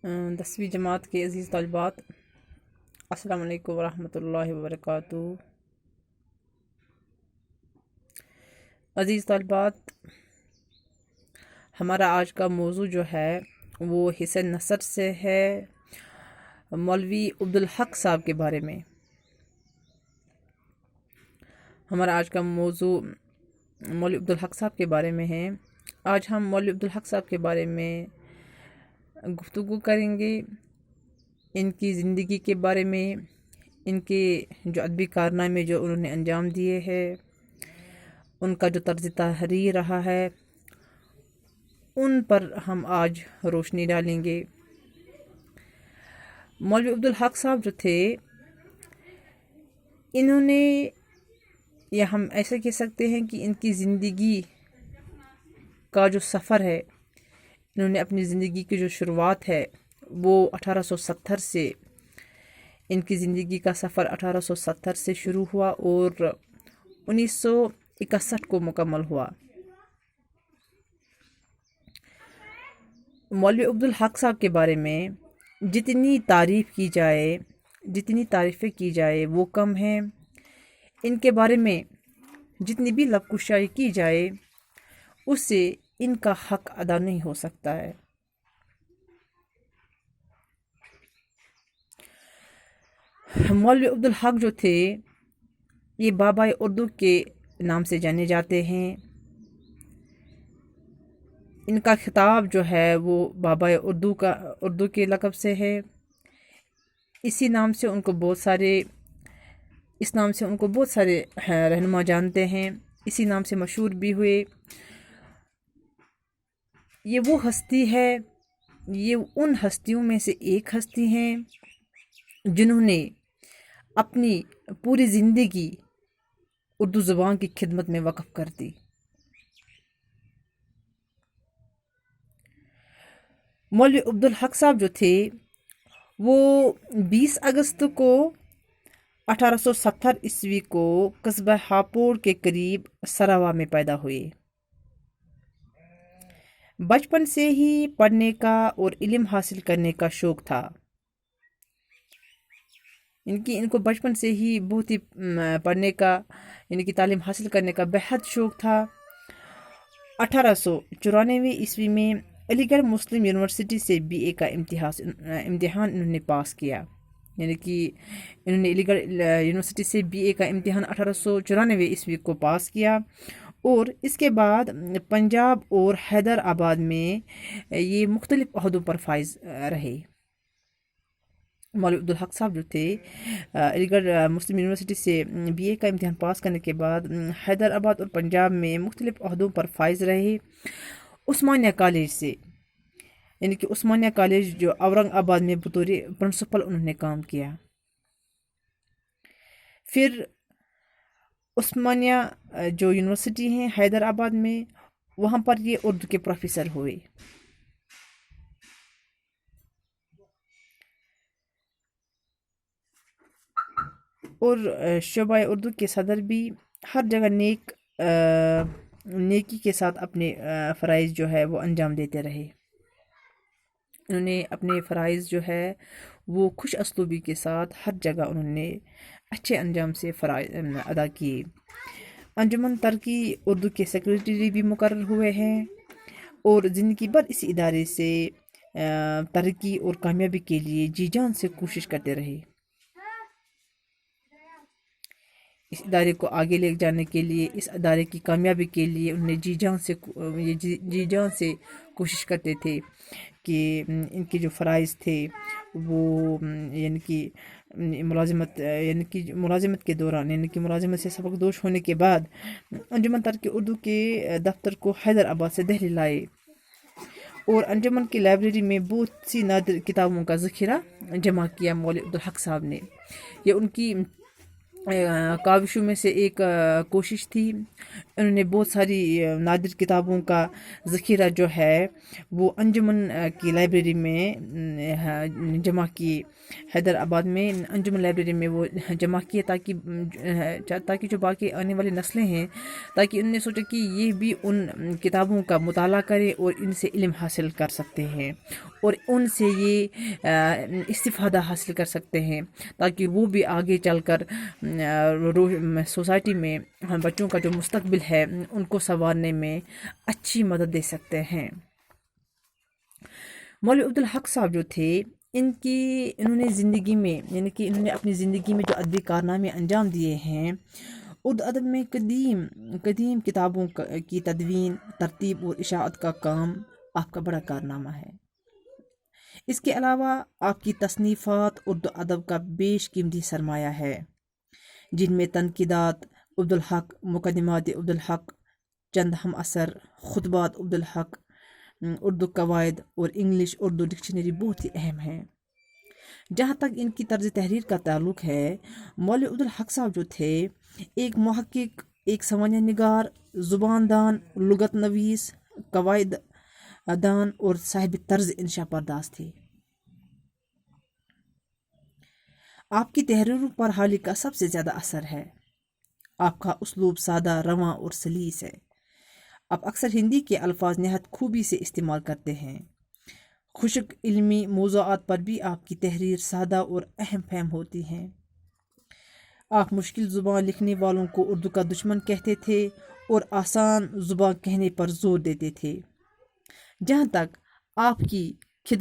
10वीं जमात के अज़ीज़ तलबात, अस्सलाम वालेकुम वरहमतुल्लाहि वबरकातुहू। अज़ीज़ तलबात, हमारा आज का मौजू जो है वो हिस्से नसर से है, मौलवी अब्दुल हक साहब के बारे में। हमारा आज का मौजू मौलवी अब्दुल हक साहब के बारे में है। आज हम मौलवी अब्दुल हक साहब के बारे में गुफ्तगू करेंगे, इनकी ज़िंदगी के बारे में, इनके जो अदबी कारनामे जो उन्होंने अंजाम दिए हैं, उनका जो तर्ज तहरीर रहा है, उन पर हम आज रोशनी डालेंगे। मौलवी अब्दुल हक साहब जो थे, इन्होंने, या हम ऐसे कह सकते हैं कि इनकी ज़िंदगी का जो सफ़र है, इन्होंने अपनी ज़िंदगी की जो शुरुआत है वो 1870 से, इनकी ज़िंदगी का सफ़र 1870 से शुरू हुआ और 1961 को मुकम्मल हुआ। मौलवी अब्दुल हक साहब के बारे में जितनी तारीफ़ें की जाए वो कम है। इनके बारे में जितनी भी लफ्ज़ की जाए उससे इनका हक अदा नहीं हो सकता है। मौलवी अब्दुल हक जो थे, ये बाबाए उर्दू के नाम से जाने जाते हैं। इनका खिताब जो है वो बाबाए उर्दू के लक़ब से है। इसी नाम से उनको बहुत सारे रहनुमा जानते हैं, इसी नाम से मशहूर भी हुए। ये वो हस्ती है, ये उन हस्तियों में से एक हस्ती हैं जिन्होंने अपनी पूरी ज़िंदगी उर्दू ज़ुबान की खिदमत में वक़्फ़ कर दी। मौलवी अब्दुल हक साहब जो थे वो 20 अगस्त को 1870 ईस्वी को कस्बा हापुड़ के करीब सरावा में पैदा हुए। बचपन से ही पढ़ने का और इल्म हासिल करने का शौक़ था। इनको बचपन से ही बहुत ही पढ़ने का, इनकी तालीम हासिल करने का बेहद शौक़ था। 1894 ईस्वी में अलीगढ़ मुस्लिम यूनिवर्सिटी से बीए का इम्तिहान इन्होंने पास किया। यानी कि इन्होंने अलीगढ़ यूनिवर्सिटी से बीए का इम्तिहान 1894 ईस्वी को पास किया और इसके बाद पंजाब और हैदराबाद में ये मुख्तलिफ ओहदों पर फाइज रहे। मौलवी अब्दुल हक साहब जो थे, अलीगढ़ मुस्लिम यूनिवर्सिटी से बीए का इम्तिहान पास करने के बाद हैदराबाद और पंजाब में मुख्तलिफ ओहदों पर फाइज रहे। उस्मानिया कॉलेज से, यानी कि उस्मानिया कॉलेज जो औरंगाबाद में बतौर प्रिंसिपल उन्होंने काम किया। फिर उस्मानिया जो यूनिवर्सिटी है हैदराबाद में, वहाँ पर ये उर्दू के प्रोफेसर हुए। और शोबा उर्दू के सदर भी हर जगह नेकी के साथ अपने फ़राइज़ जो है वो अंजाम देते रहे। उन्होंने अपने फ़राइज़ जो है वो खुश असलूबी के साथ हर जगह उन्होंने अच्छे अंजाम से फ़राइज़ अदा किए। अंजुमन तरक्की उर्दू के सेक्रेटरी भी मुकर्रर हुए हैं और ज़िंदगी भर इस इदारे से तरक्की और कामयाबी के लिए जी जान से कोशिश करते रहे। इस इदारे को आगे ले जाने के लिए, इस इदारे की कामयाबी के लिए उन्हें जी जान से कोशिश करते थे कि इनके जो फ़राइज़ थे वो यानी कि मुलाज़मत के दौरान, यानी कि मुलाज़मत से सबकदोश होने के बाद अंजुमन तरक्की उर्दू के दफ्तर को हैदराबाद से दिल्ली लाए और अंजुमन की लाइब्रेरी में बहुत सी नादिर किताबों का ज़ख़ीरा जमा किया मौलवी अब्दुल हक साहब ने। ये उनकी काविशों में से एक कोशिश थी। انہوں نے بہت ساری نادر کتابوں کا ذخیرہ جو ہے وہ انجمن کی لائبریری میں جمع کی، حیدرآباد میں انجمن لائبریری میں وہ جمع کیے، تاکہ جو باقی آنے والی نسلیں ہیں، تاکہ انہوں نے سوچا کہ یہ بھی ان کتابوں کا مطالعہ کریں اور ان سے علم حاصل کر سکتے ہیں اور ان سے یہ استفادہ حاصل کر سکتے ہیں، تاکہ وہ بھی آگے چل کر سوسائٹی میں بچوں کا جو مستقبل ہے ان کو سنوارنے میں اچھی مدد دے سکتے ہیں۔ مولوی عبدالحق صاحب جو تھے، انہوں نے زندگی میں، یعنی کہ انہوں نے اپنی زندگی میں جو ادبی کارنامے انجام دیے ہیں، اردو ادب میں قدیم کتابوں کی تدوین، ترتیب اور اشاعت کا کام آپ کا بڑا کارنامہ ہے۔ اس کے علاوہ آپ کی تصنیفات اردو ادب کا بیش قیمتی سرمایہ ہے، جن میں تنقیدات عبدالحق، مقدمات عبدالحق، چند ہم اثر، خطبات عبدالحق، اردو قواعد اور انگلش اردو ڈکشنری بہت ہی اہم ہیں۔ جہاں تک ان کی طرز تحریر کا تعلق ہے، مولوی عبدالحق صاحب جو تھے ایک محقق، ایک سوانح نگار، زبان دان، لغت نویس، قواعد دان اور صاحب طرز انشا پرداز تھے۔ آپ کی تحریروں پر حالی کا سب سے زیادہ اثر ہے۔ آپ کا اسلوب سادہ، رواں اور سلیس ہے۔ آپ اکثر ہندی کے الفاظ نہایت خوبی سے استعمال کرتے ہیں۔ خشک علمی موضوعات پر بھی آپ کی تحریر سادہ اور اہم فہم ہوتی ہیں۔ آپ مشکل زبان لکھنے والوں کو اردو کا دشمن کہتے تھے اور آسان زبان کہنے پر زور دیتے تھے۔ جہاں تک آپ کی